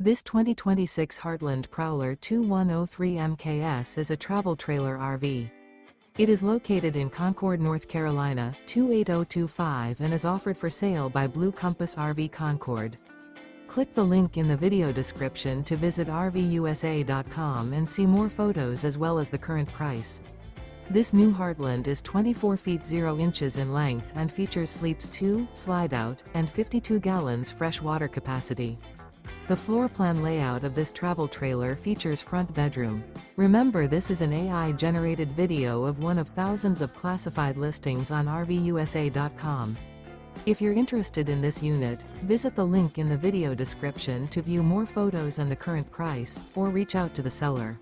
This 2026 Heartland Prowler 2103 MKS is a travel trailer RV. It is located in Concord, North Carolina, 28025 and is offered for sale by Blue Compass RV Concord. Click the link in the video description to visit RVUSA.com and see more photos as well as the current price. This new Heartland is 24 feet 0 inches in length and features sleeps 2, Slideout, and 52 gallons fresh water capacity. The floor plan layout of this travel trailer features front bedroom. Remember, this is an AI-generated video of one of thousands of classified listings on RVUSA.com. If you're interested in this unit, visit the link in the video description to view more photos and the current price, or reach out to the seller.